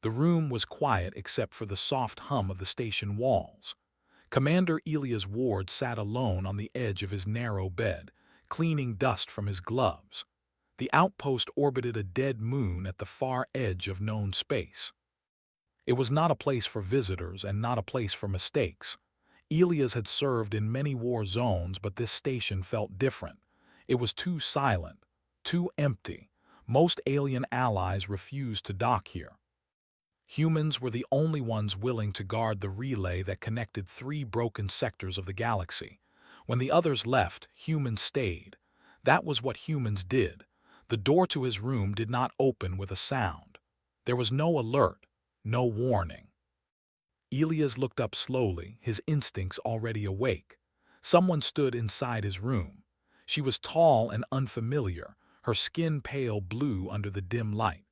The room was quiet except for the soft hum of the station walls. Commander Elias Ward sat alone on the edge of his narrow bed, cleaning dust from his gloves. The outpost orbited a dead moon at the far edge of known space. It was not a place for visitors and not a place for mistakes. Elias had served in many war zones, but this station felt different. It was too silent, too empty. Most alien allies refused to dock here. Humans were the only ones willing to guard the relay that connected three broken sectors of the galaxy. When the others left, humans stayed. That was what humans did. The door to his room did not open with a sound. There was no alert, no warning. Elias looked up slowly, his instincts already awake. Someone stood inside his room. She was tall and unfamiliar, her skin pale blue under the dim light.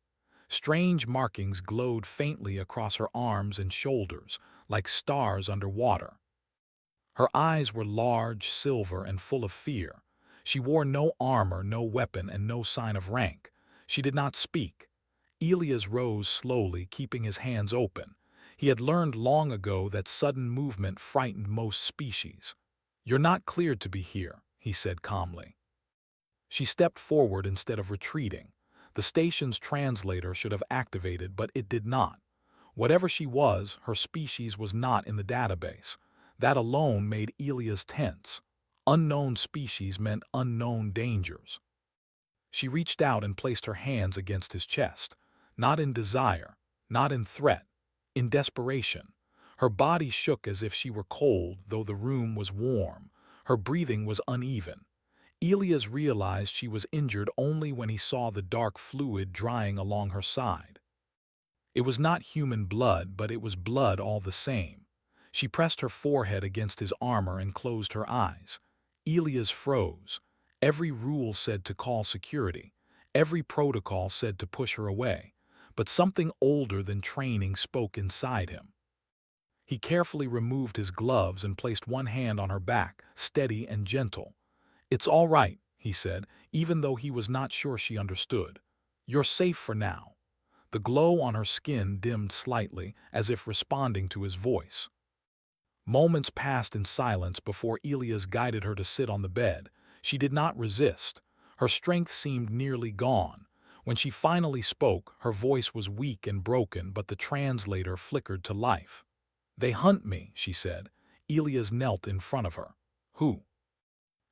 Strange markings glowed faintly across her arms and shoulders, like stars under water. Her eyes were large, silver, and full of fear. She wore no armor, no weapon, and no sign of rank. She did not speak. Elias rose slowly, keeping his hands open. He had learned long ago that sudden movement frightened most species. "You're not cleared to be here," he said calmly. She stepped forward instead of retreating. The station's translator should have activated, but it did not. Whatever she was, her species was not in the database. That alone made Elias tense. Unknown species meant unknown dangers. She reached out and placed her hands against his chest. Not in desire, not in threat, in desperation. Her body shook as if she were cold, though the room was warm. Her breathing was uneven. Elias realized she was injured only when he saw the dark fluid drying along her side. It was not human blood, but it was blood all the same. She pressed her forehead against his armor and closed her eyes. Elias froze. Every rule said to call security. Every protocol said to push her away. But something older than training spoke inside him. He carefully removed his gloves and placed one hand on her back, steady and gentle. "It's all right," he said, even though he was not sure she understood. "You're safe for now." The glow on her skin dimmed slightly, as if responding to his voice. Moments passed in silence before Elias guided her to sit on the bed. She did not resist. Her strength seemed nearly gone. When she finally spoke, her voice was weak and broken, but the translator flickered to life. "They hunt me," she said. Elias knelt in front of her. "Who?"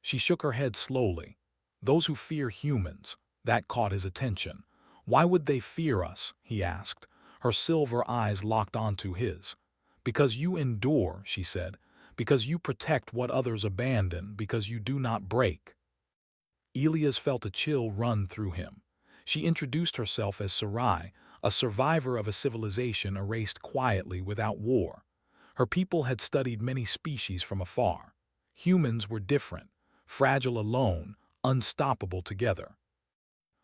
She shook her head slowly. "Those who fear humans." That caught his attention. "Why would they fear us?" he asked. Her silver eyes locked onto his. "Because you endure," she said. "Because you protect what others abandon, because you do not break." Elias felt a chill run through him. She introduced herself as Sarai, a survivor of a civilization erased quietly without war. Her people had studied many species from afar. Humans were different, fragile alone, unstoppable together.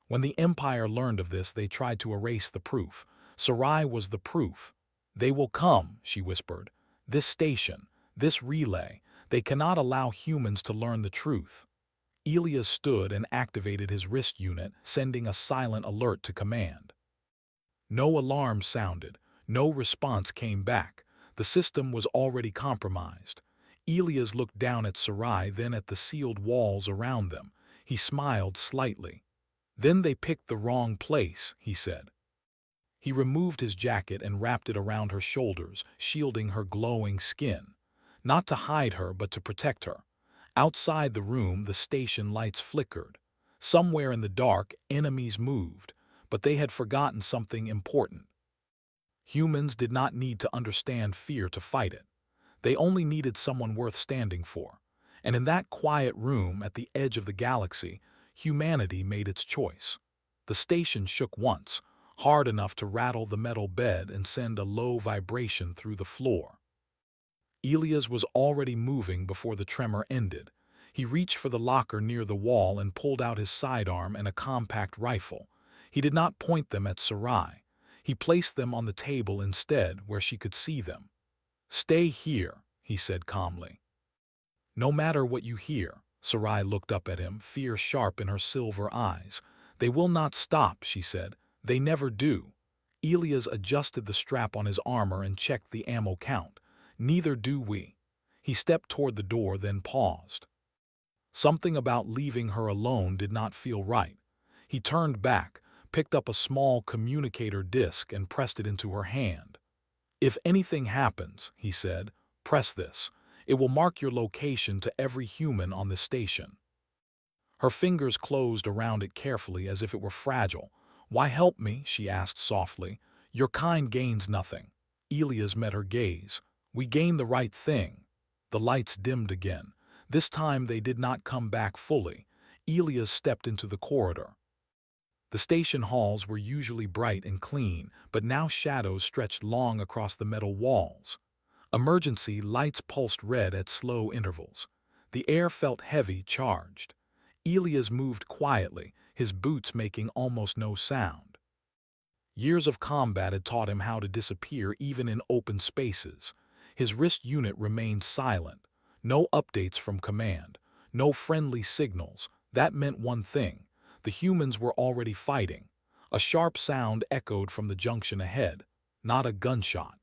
When the Empire learned of this, they tried to erase the proof. Sarai was the proof. "They will come," she whispered. "This station, this relay, they cannot allow humans to learn the truth." Elias stood and activated his wrist unit, sending a silent alert to command. No alarm sounded. No response came back. The system was already compromised. Elias looked down at Sarai, then at the sealed walls around them. He smiled slightly. "Then they picked the wrong place," he said. He removed his jacket and wrapped it around her shoulders, shielding her glowing skin. Not to hide her, but to protect her. Outside the room, the station lights flickered. Somewhere in the dark, enemies moved, but they had forgotten something important. Humans did not need to understand fear to fight it. They only needed someone worth standing for. And in that quiet room at the edge of the galaxy, humanity made its choice. The station shook once, hard enough to rattle the metal bed and send a low vibration through the floor. Elias was already moving before the tremor ended. He reached for the locker near the wall and pulled out his sidearm and a compact rifle. He did not point them at Sarai. He placed them on the table instead, where she could see them. "Stay here," he said calmly. "No matter what you hear." Sarai looked up at him, fear sharp in her silver eyes. "They will not stop," she said. "They never do." Elias adjusted the strap on his armor and checked the ammo count. Neither do we. He stepped toward the door, then paused. Something about leaving her alone did not feel right. He turned back, picked up a small communicator disc and pressed it into her hand. "If anything happens," he said, "press this. It will mark your location to every human on the station." Her fingers closed around it carefully as if it were fragile. "Why help me?" she asked softly. "Your kind gains nothing." Elias met her gaze. "We gain the right thing." The lights dimmed again. This time they did not come back fully. Elias stepped into the corridor. The station halls were usually bright and clean, but now shadows stretched long across the metal walls. Emergency lights pulsed red at slow intervals. The air felt heavy, charged. Elias moved quietly, his boots making almost no sound. Years of combat had taught him how to disappear even in open spaces. His wrist unit remained silent. No updates from command. No friendly signals. That meant one thing. The humans were already fighting. A sharp sound echoed from the junction ahead. Not a gunshot.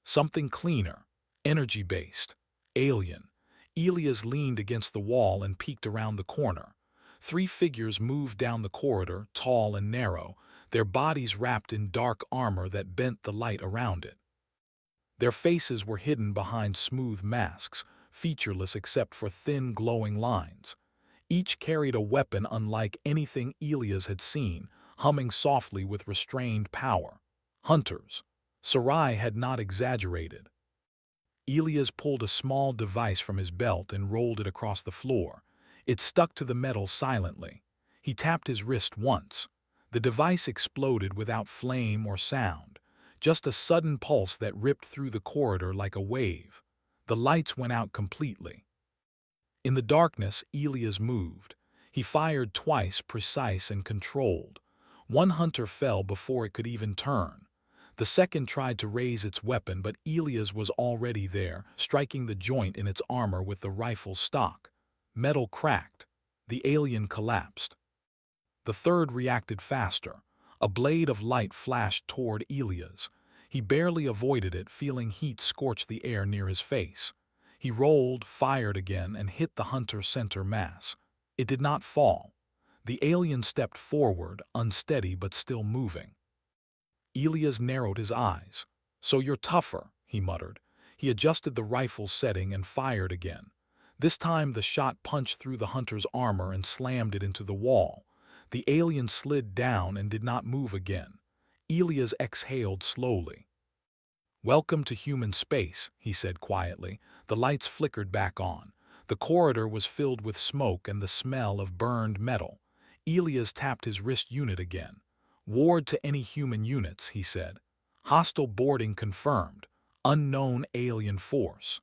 Something cleaner. Energy-based. Alien. Elias leaned against the wall and peeked around the corner. 3 figures moved down the corridor, tall and narrow, their bodies wrapped in dark armor that bent the light around it. Their faces were hidden behind smooth masks, featureless except for thin, glowing lines. Each carried a weapon unlike anything Elias had seen, humming softly with restrained power. Hunters. Sarai had not exaggerated. Elias pulled a small device from his belt and rolled it across the floor. It stuck to the metal silently. He tapped his wrist once. The device exploded without flame or sound, just a sudden pulse that ripped through the corridor like a wave. The lights went out completely. In the darkness, Elias moved. He fired twice, precise and controlled. One hunter fell before it could even turn. The second tried to raise its weapon, but Elias was already there, striking the joint in its armor with the rifle's stock. Metal cracked. The alien collapsed. The third reacted faster. A blade of light flashed toward Elias. He barely avoided it, feeling heat scorch the air near his face. He rolled, fired again, and hit the hunter's center mass. It did not fall. The alien stepped forward, unsteady but still moving. Elias narrowed his eyes. "So you're tougher," he muttered. He adjusted the rifle's setting and fired again. This time the shot punched through the hunter's armor and slammed it into the wall. The alien slid down and did not move again. Elias exhaled slowly. "Welcome to human space," he said quietly. The lights flickered back on. The corridor was filled with smoke and the smell of burned metal. Elias tapped his wrist unit again. "Ward to any human units," he said. "Hostile boarding confirmed. Unknown alien force."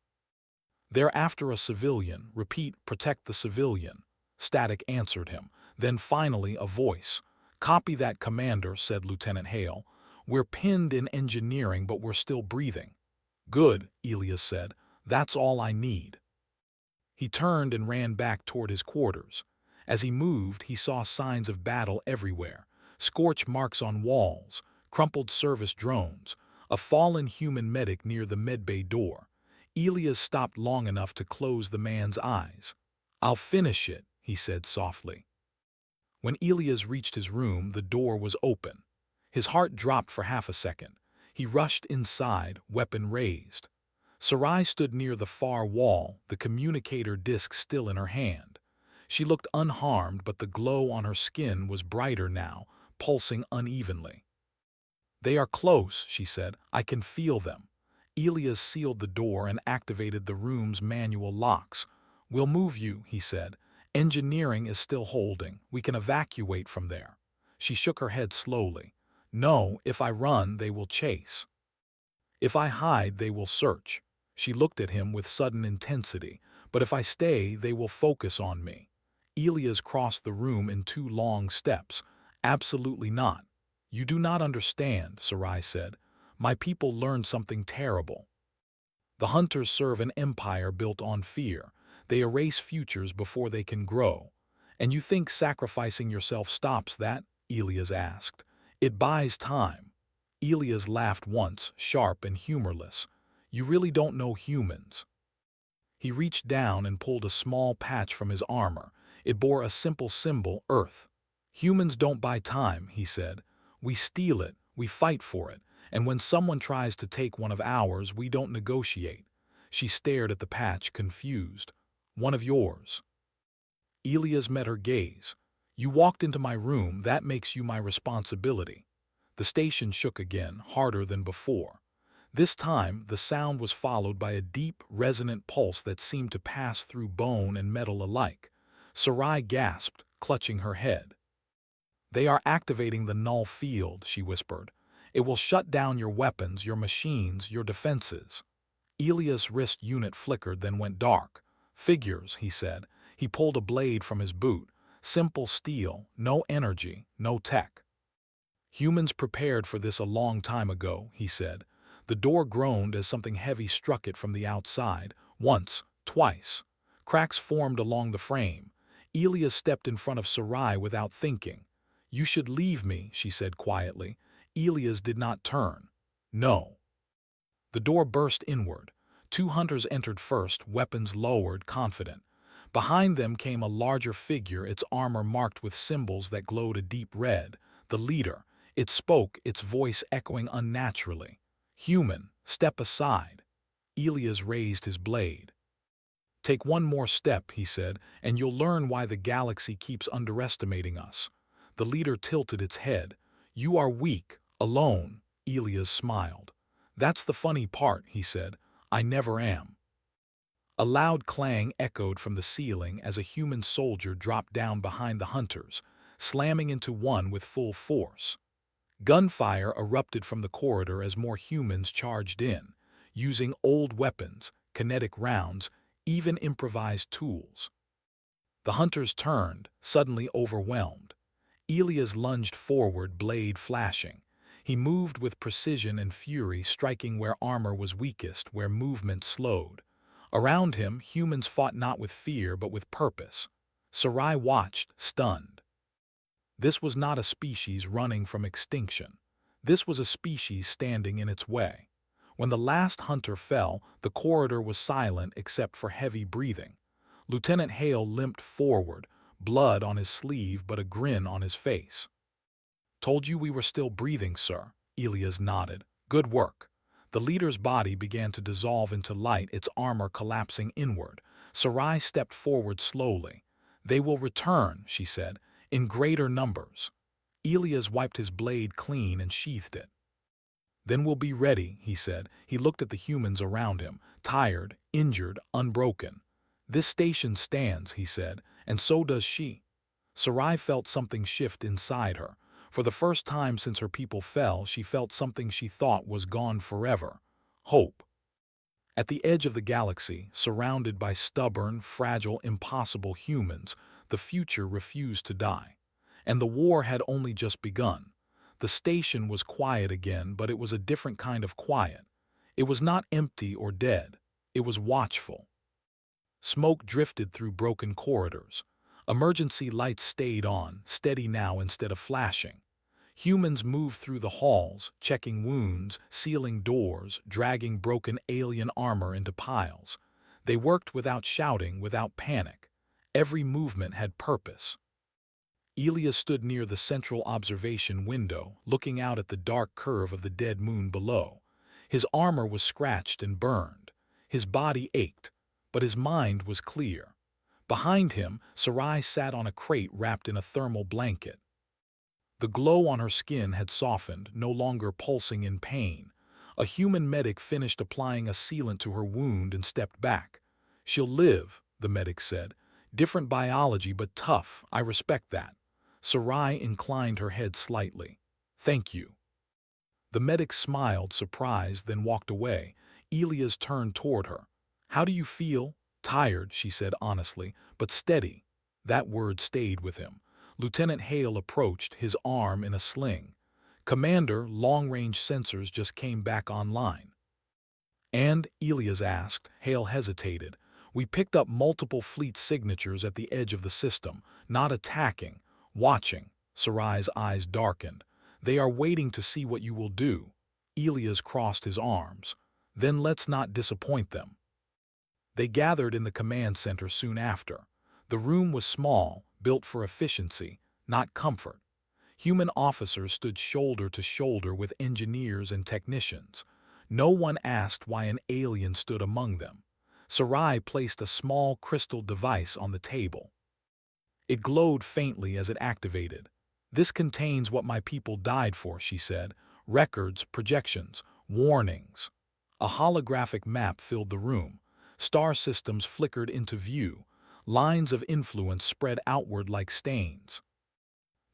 "They're after a civilian. Repeat, protect the civilian." Static answered him. Then finally a voice. "Copy that, Commander," said Lieutenant Hale. "We're pinned in engineering, but we're still breathing." "Good," Elias said. "That's all I need." He turned and ran back toward his quarters. As he moved, he saw signs of battle everywhere. Scorch marks on walls, crumpled service drones, a fallen human medic near the medbay door. Elias stopped long enough to close the man's eyes. "I'll finish it," he said softly. When Elias reached his room, the door was open. His heart dropped for half a second. He rushed inside, weapon raised. Sarai stood near the far wall, the communicator disc still in her hand. She looked unharmed, but the glow on her skin was brighter now, pulsing unevenly. "They are close," she said. "I can feel them." Elias sealed the door and activated the room's manual locks. "We'll move you," he said. "Engineering is still holding. We can evacuate from there." She shook her head slowly. "No, if I run, they will chase. If I hide, they will search." She looked at him with sudden intensity. "But if I stay, they will focus on me." Elias crossed the room in 2 long steps. "Absolutely not." "You do not understand," Sarai said. "My people learned something terrible. The hunters serve an empire built on fear. They erase futures before they can grow. And you think sacrificing yourself stops that?" Elias asked. "It buys time." Elias laughed once, sharp and humorless. You really don't know humans. He reached down and pulled a small patch from his armor. It bore a simple symbol, Earth. Humans don't buy time, he said. We steal it, we fight for it, and when someone tries to take one of ours, we don't negotiate. She stared at the patch, confused. One of yours. Elias met her gaze. You walked into my room, that makes you my responsibility. The station shook again, harder than before. This time, the sound was followed by a deep, resonant pulse that seemed to pass through bone and metal alike. Sarai gasped, clutching her head. They are activating the null field, she whispered. It will shut down your weapons, your machines, your defenses. Elias' wrist unit flickered, then went dark. Figures, he said. He pulled a blade from his boot. Simple steel, no energy, no tech. Humans prepared for this a long time ago, he said. The door groaned as something heavy struck it from the outside. Once, twice. Cracks formed along the frame. Elias stepped in front of Sarai without thinking. You should leave me, she said quietly. Elias did not turn. No. The door burst inward. 2 hunters entered first, weapons lowered, confident. Behind them came a larger figure, its armor marked with symbols that glowed a deep red. The leader. It spoke, its voice echoing unnaturally. Human, step aside. Elias raised his blade. Take one more step, he said, and you'll learn why the galaxy keeps underestimating us. The leader tilted its head. You are weak, alone. Elias smiled. That's the funny part, he said. I never am. A loud clang echoed from the ceiling as a human soldier dropped down behind the hunters, slamming into one with full force. Gunfire erupted from the corridor as more humans charged in, using old weapons, kinetic rounds, even improvised tools. The hunters turned, suddenly overwhelmed. Elias lunged forward, blade flashing. He moved with precision and fury, striking where armor was weakest, where movement slowed. Around him, humans fought not with fear but with purpose. Sarai watched, stunned. This was not a species running from extinction. This was a species standing in its way. When the last hunter fell, the corridor was silent except for heavy breathing. Lieutenant Hale limped forward, blood on his sleeve but a grin on his face. Told you we were still breathing, sir. Elias nodded. Good work. The leader's body began to dissolve into light, its armor collapsing inward. Sarai stepped forward slowly. They will return, she said, in greater numbers. Elias wiped his blade clean and sheathed it. Then we'll be ready, he said. He looked at the humans around him, tired, injured, unbroken. This station stands, he said, and so does she. Sarai felt something shift inside her. For the first time since her people fell, she felt something she thought was gone forever. Hope. At the edge of the galaxy, surrounded by stubborn, fragile, impossible humans, the future refused to die. And the war had only just begun. The station was quiet again, but it was a different kind of quiet. It was not empty or dead. It was watchful. Smoke drifted through broken corridors. Emergency lights stayed on, steady now instead of flashing. Humans moved through the halls, checking wounds, sealing doors, dragging broken alien armor into piles. They worked without shouting, without panic. Every movement had purpose. Elias stood near the central observation window, looking out at the dark curve of the dead moon below. His armor was scratched and burned. His body ached, but his mind was clear. Behind him, Sarai sat on a crate wrapped in a thermal blanket. The glow on her skin had softened, no longer pulsing in pain. A human medic finished applying a sealant to her wound and stepped back. She'll live, the medic said. Different biology, but tough. I respect that. Sarai inclined her head slightly. Thank you. The medic smiled, surprised, then walked away. Elias turned toward her. How do you feel? Tired, she said honestly, but steady. That word stayed with him. Lieutenant Hale approached, his arm in a sling. Commander, long-range sensors just came back online. And, Elias asked. Hale hesitated. We picked up multiple fleet signatures at the edge of the system, not attacking, watching. Sarai's eyes darkened. They are waiting to see what you will do. Elias crossed his arms. Then let's not disappoint them. They gathered in the command center soon after. The room was small, built for efficiency, not comfort. Human officers stood shoulder to shoulder with engineers and technicians. No one asked why an alien stood among them. Sarai placed a small crystal device on the table. It glowed faintly as it activated. "This contains what my people died for," she said. "Records, projections, warnings." A holographic map filled the room. Star systems flickered into view. Lines of influence spread outward like stains.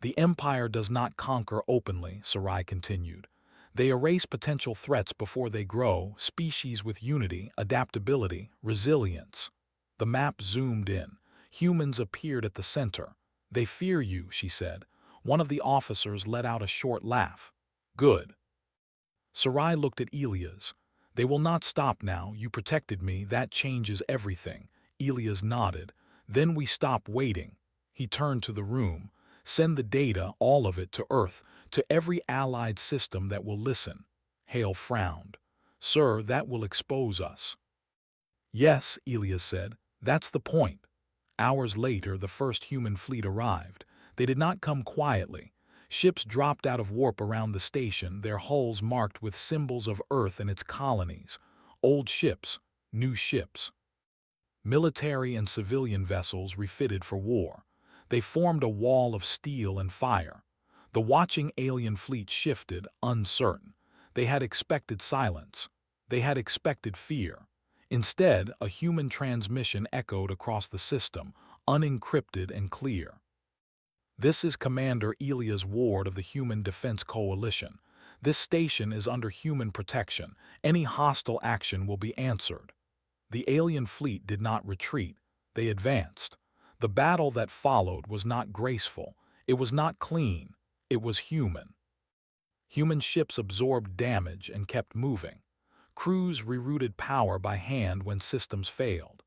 "The Empire does not conquer openly," Sarai continued. "They erase potential threats before they grow, species with unity, adaptability, resilience." The map zoomed in. Humans appeared at the center. "They fear you," she said. One of the officers let out a short laugh. "Good." Sarai looked at Elias. "They will not stop now. You protected me. That changes everything." Elias nodded. "Then we stop waiting." He turned to the room. "Send the data, all of it, to Earth, to every allied system that will listen." Hale frowned. "Sir, that will expose us." "Yes," Elias said. "That's the point." Hours later, the first human fleet arrived. They did not come quietly. Ships dropped out of warp around the station, their hulls marked with symbols of Earth and its colonies. Old ships, new ships. Military and civilian vessels refitted for war. They formed a wall of steel and fire. The watching alien fleet shifted, uncertain. They had expected silence. They had expected fear. Instead, a human transmission echoed across the system, unencrypted and clear. "This is Commander Elias Ward of the Human Defense Coalition. This station is under human protection. Any hostile action will be answered." The alien fleet did not retreat. They advanced. The battle that followed was not graceful. It was not clean. It was human. Human ships absorbed damage and kept moving. Crews rerouted power by hand when systems failed.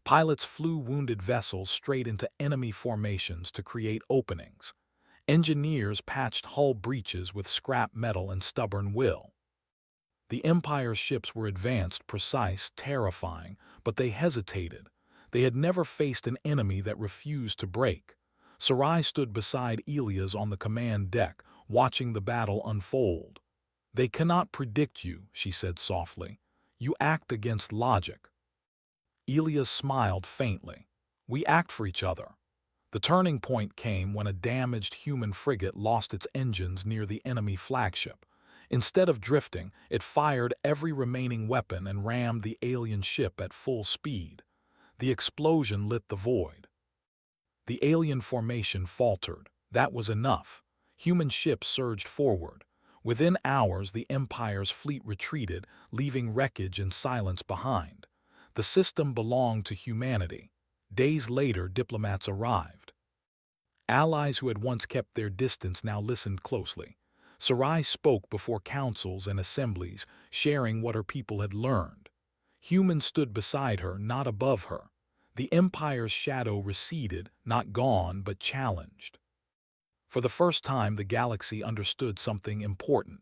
Pilots flew wounded vessels straight into enemy formations to create openings. Engineers patched hull breaches with scrap metal and stubborn will. The Empire's ships were advanced, precise, terrifying, but they hesitated. They had never faced an enemy that refused to break. Sarai stood beside Elias on the command deck, watching the battle unfold. "They cannot predict you," she said softly. "You act against logic." Elias smiled faintly. "We act for each other." The turning point came when a damaged human frigate lost its engines near the enemy flagship. Instead of drifting, it fired every remaining weapon and rammed the alien ship at full speed. The explosion lit the void. The alien formation faltered. That was enough. Human ships surged forward. Within hours, the Empire's fleet retreated, leaving wreckage and silence behind. The system belonged to humanity. Days later, diplomats arrived. Allies who had once kept their distance now listened closely. Sarai spoke before councils and assemblies, sharing what her people had learned. Humans stood beside her, not above her. The Empire's shadow receded, not gone, but challenged. For the first time, the galaxy understood something important.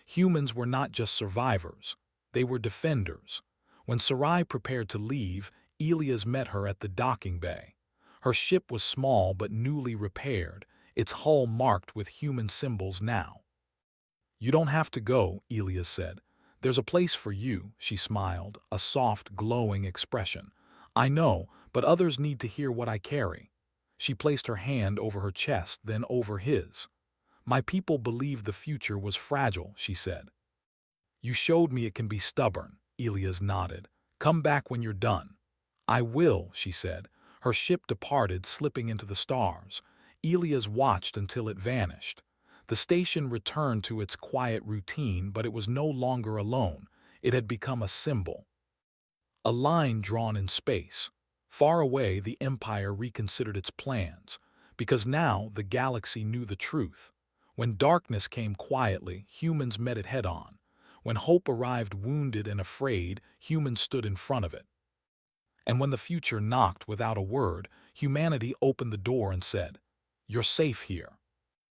Humans were not just survivors. They were defenders. When Sarai prepared to leave, Elias met her at the docking bay. Her ship was small but newly repaired, its hull marked with human symbols now. "You don't have to go," Elias said. "There's a place for you," she smiled, a soft, glowing expression. "I know, but others need to hear what I carry." She placed her hand over her chest, then over his. "My people believed the future was fragile," she said. "You showed me it can be stubborn," Elias nodded. "Come back when you're done." "I will," she said. Her ship departed, slipping into the stars. Elias watched until it vanished. The station returned to its quiet routine, but it was no longer alone. It had become a symbol. A line drawn in space. Far away, the Empire reconsidered its plans, because now the galaxy knew the truth. When darkness came quietly, humans met it head-on. When hope arrived wounded and afraid, humans stood in front of it. And when the future knocked without a word, humanity opened the door and said, "You're safe here."